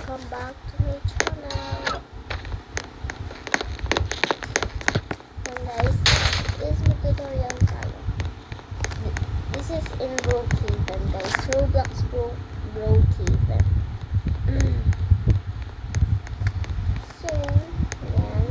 Welcome back to my channel. And guys, this is my tutorial tayo. This is in Brookhaven guys. Roblox Brookhaven. So, yan.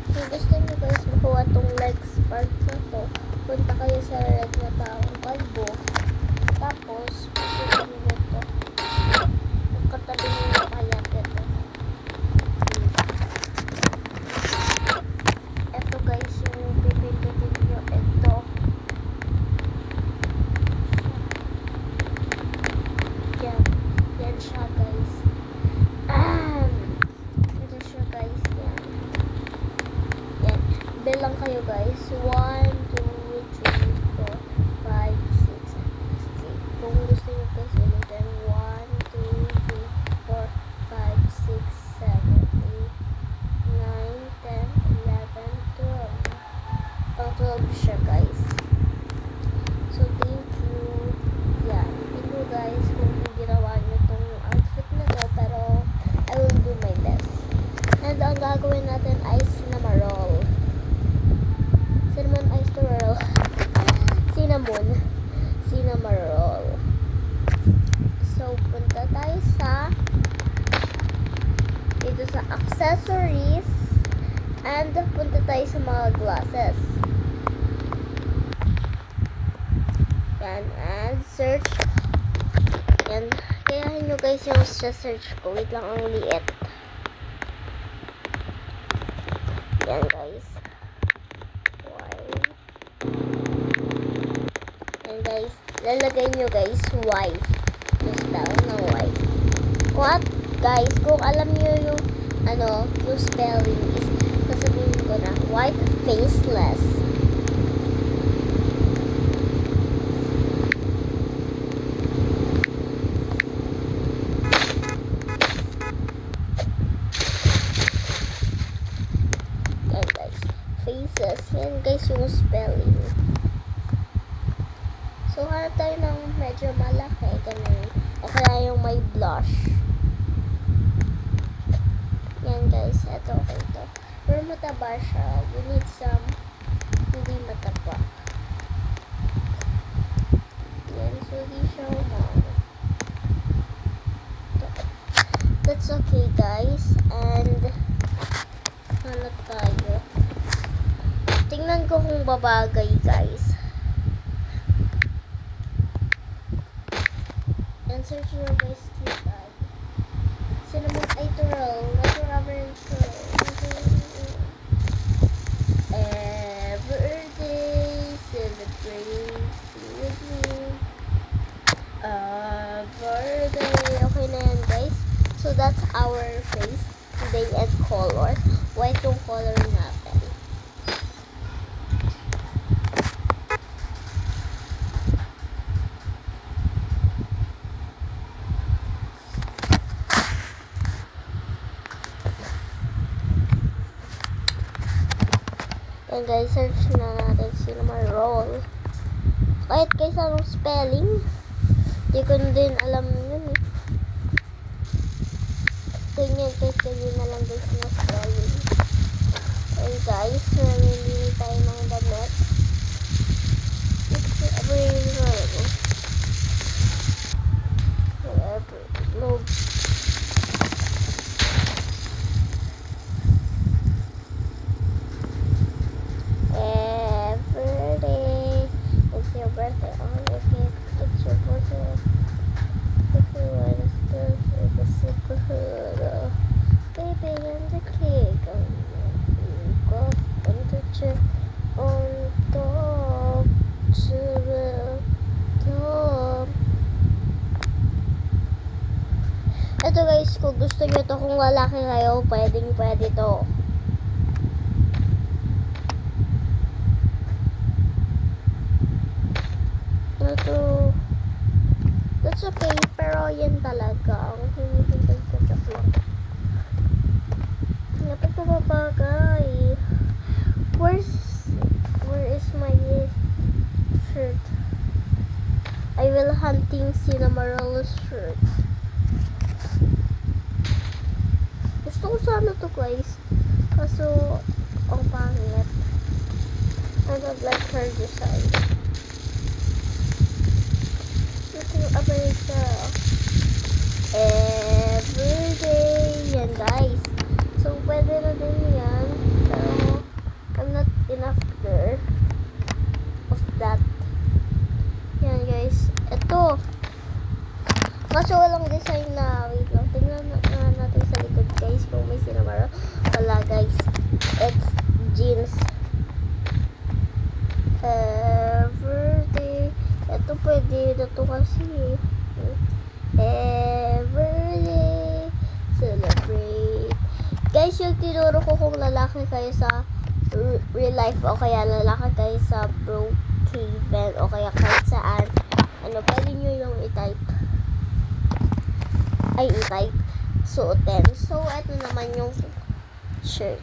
Kung gusto nyo guys makuha tong leg spark na to, punta kayo sa red na taong kalbo. Tapos, pupunta nyo ito. Katabi nyo kaya ito. Ito guys, yung pipindutin nyo ito. Yan. Yan siya guys. Ito siya guys. Yan. Yan. Bilang kayo guys. 1, 2, 3, 4, 5, 6. Kung gusto nyo guys, ulitin 1, 2, 3, 4, 5, 6, 7, 8, 9, 10, 11, 12. Pang 12 siya guys. So thank you. Yan. Thank you guys kung ginawa nyo itong outfit na to. Pero I will do my best. And ang gagawin natin ay cinnamon roll. Cinnamon ice to roll. Cinnamon roll. So, punta tayo sa dito sa accessories and punta tayo sa mga glasses. Yan, and search. Yan, kaya nyo guys yung search ko. Wait lang, ang liit. Yan guys. Yan guys, lalagay nyo guys white. Yung spell ng white. What? Guys, kung alam nyo yung yung spelling is, sasabihin ko na, white faceless. Yan guys, faces. Yan guys yung spelling. So, hanap tayo ng medyo malaki. Ganun. O kaya yung may blush. Yan guys. Ito, okay ito. Pero mataba siya. We need some hindi mataba. Yan. So, hindi siya That's okay guys. And, hanap tayo. Tingnan ko kung babagay guys. And search nyo guys keypad. Cinnamon Natural. Everyday celebrate with me. Birthday. Okay na yan guys. So that's our face today and color. White yung color natin. And guys, search na natin cinnamon roll. Kahit guys, anong spelling? Hindi ko din alam yun eh. Ganyan guys, ganyan na lang guys na spelling. And guys, namimili tayo ng damit. No. Birthday on if it's your birthday. What is this? It's a superhero. Baby and the cake go and the chair on top to the top. Ito guys, kung gusto nyo to, kung lalaki kayo, pwede to. That's okay, pero yan talaga ang hinihintay ko. Joke lang. Dapat mababagay. Where is my shirt? I will hunting cinnamon roll shirt. sana to guys. Kaso, ang pangit. I don't like her design. Gusto yung America. Everyday. Yan guys. So, pwede na din yan. Pero, I'm not enough girl of that. Yan guys. Ito. Kaso walang design na. Wait lang. Tingnan natin sa likod guys kung may sinamara. Wala guys. It's jeans. Everyday. Ito pwede na to kasi. Everyday. Celebrate. Guys, yung tinuro ko kung lalaki kayo sa real life o kaya lalaki kayo sa Brookhaven o kaya kahit saan. Ano, pwede nyo yung i-type. Ay, i-type. Suotin. So, ito naman yung shirt.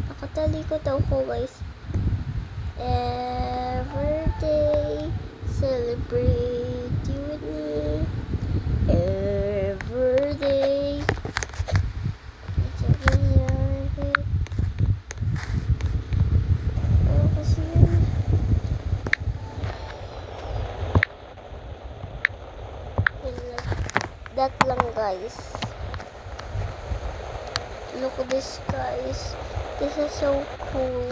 Nakatalikod ako guys. Everyday celebrate you with me. Everyday. Ano kasi yun? That lang guys. Look at this guys. This is so cool.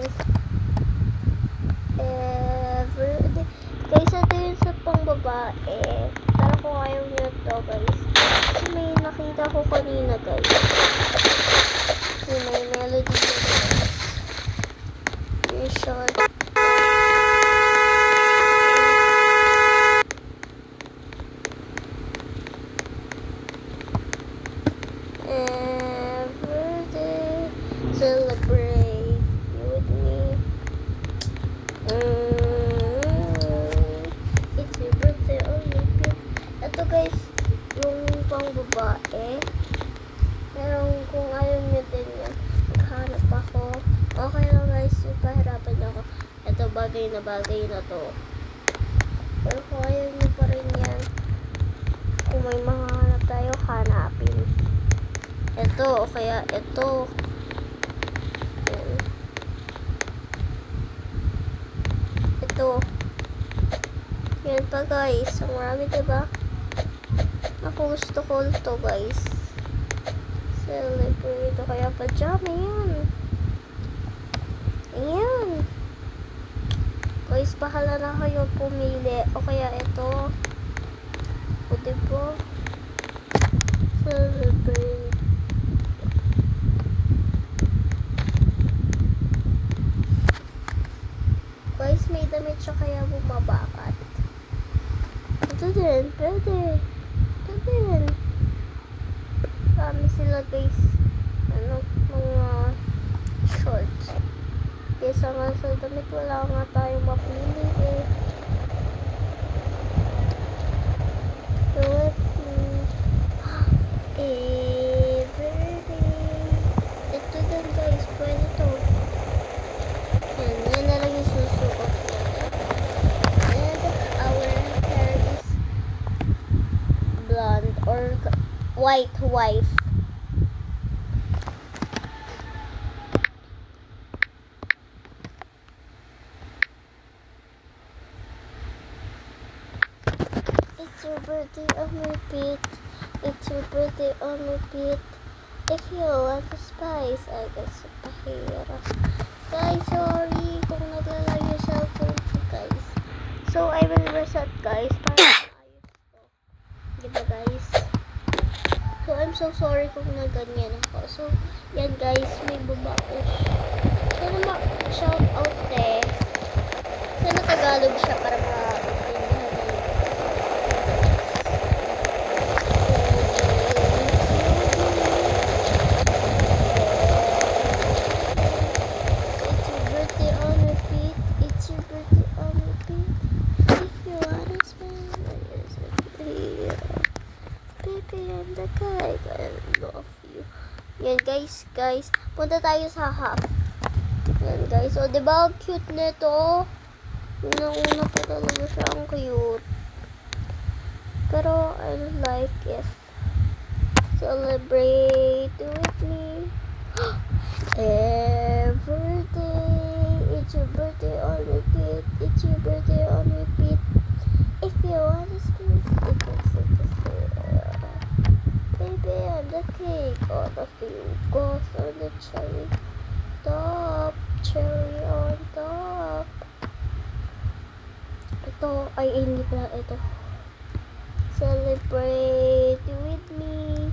Everyday. Guys, ito yun sa pang babae. Pero kung ayaw nyo to guys. Kasi may nakita ko kanina guys. May melody guys. Yung short. Everyday celebrate you with me. It's your birthday on me. Ito guys, yung pang babae. Pero kung ayaw nyo din yan, maghanap ako. Okay lang guys, pahirapan nyo ako. Ito bagay na to. Pero kung ayaw nyo pa rin yan, kung may mga hanap tayo, hanapin. Ito, o kaya ito. Yan. Ito. Yan pa guys. Ang marami diba? Ako gusto ko ito guys. Celebrate. O kaya pajama yan. Ayan. Guys, bahala na kayo pumili. O kaya ito. O diba? Celebrate. Guys, may damit siya kaya bumabakat. Ito din, pwede. Ito din. Marami sila guys. Ano, mga shorts. Kesa nga sa damit, wala nga tayong mapili eh. So, everyday. Ito din guys, pwede to. Yan na lang yung susuot natin. And our hair is blonde or white wife. It's your birthday on repeat. It's your birthday on repeat. If you want the spice, I guess superhero. Guys, sorry kung naglalagay yung cellphone ko, guys. So, I will reset, guys, para maayos ko. Diba, guys? So, I'm so sorry kung naganyan ako. So, yan, guys, may babae. Sana ma-shout out, eh. Sana Tagalog siya para ma-intindihan na yun. Yan guys, punta tayo sa half. Yan guys, o diba ang cute nito? Una pa talaga siya, ang cute. Yan, Pero I don't like if celebrate with me. Every day, it's your birthday on repeat. It's your birthday on repeat. If you want to speak, you can sit the baby on the cake. All of you goes on the cherry top. Cherry on top. Ito, ay hindi pala ito. Celebrate with me.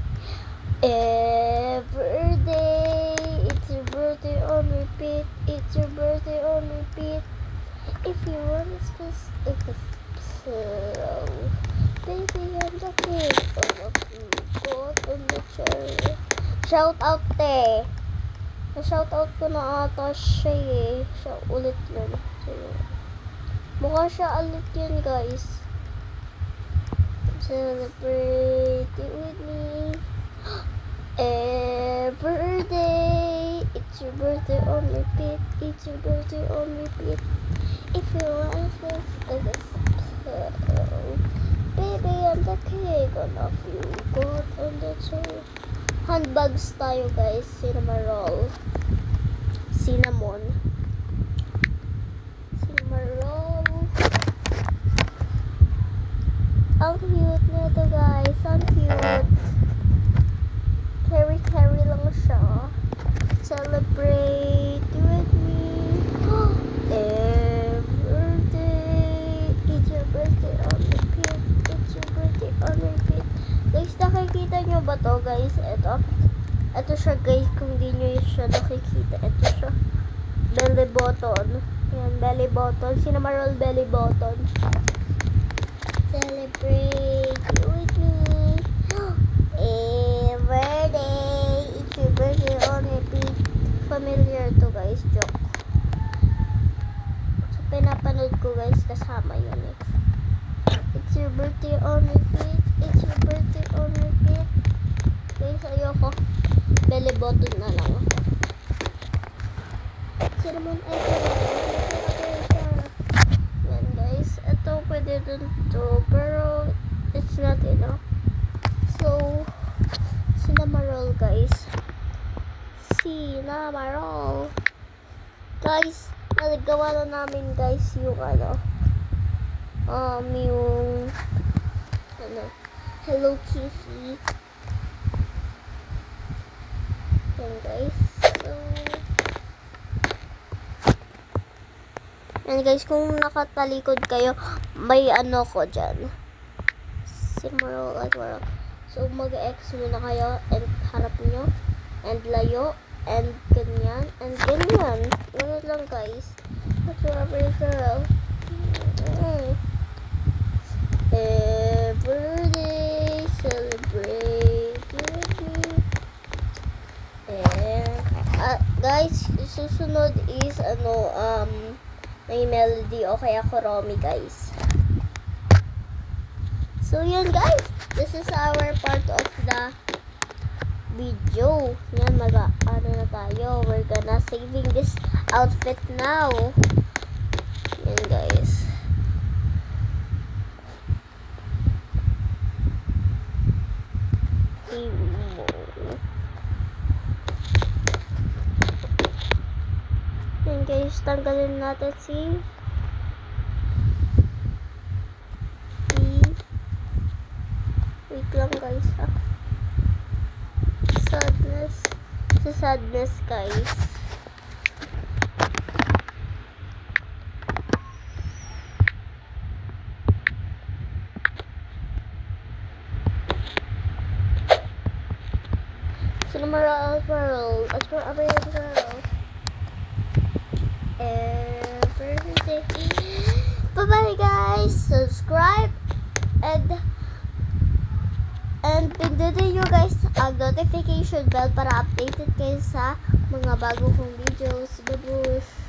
Every day, it's your birthday on repeat. It's your birthday on repeat. If you want to speak, baby on the cake, all of you goes on the cherry. Shout out te. Na-shout out ko na ata siya eh. Siya ulit yun. Mukha siya ulit yun guys. Celebrate with me. Every day, it's your birthday on repeat. It's your birthday on repeat. If you want this, baby on the cake, all of you got on the cherry. Handbags tayo guys, cinnamon roll. Cinnamon roll. Ang cute nito guys, ang cute. Carry lang siya. Celebrate with me. Every day, it's your birthday on repeat. It's your birthday on repeat. Guys, nakikita nyo ba to guys? Ito siya guys, kung di nyo siya nakikita. Ito siya. Belly button. Yan, belly button. Cinnamon roll belly button. Celebrate with me. Every day, it's your birthday on repeat. Familiar to guys, joke. So, pinapanood ko guys, kasama yun eh. It's your birthday on repeat. It's your birthday on repeat. Guys, ayoko. Belly button na lang ako. Cinnamon yan guys. Ito pwede dun to. Pero, it's not enough. So, cinnamon roll guys. Cinnamon roll. Guys, nagawa na namin guys yung yung Hello Kitty. Yan guys. So, yan guys, kung nakatalikod kayo, may ko dyan. Cinnamon roll. So, mag-X muna kayo and harap nyo and layo and ganyan and ganyan. Ganyan lang guys. That's every girl. Every day, celebrate with me. Guys, susunod is may melody o kaya koromi guys. So yun guys, this is our part of the video. Yan, na tayo. We're gonna saving this outfit now. Yan guys. Yan guys, tanggalin natin si wait lang guys ha. Sadness guys. Cinnamon roll. As for every girl. Every day. Bye-bye guys. Subscribe and pindutin nyo guys ang notification bell para updated kayo sa mga bago kong videos. Babush!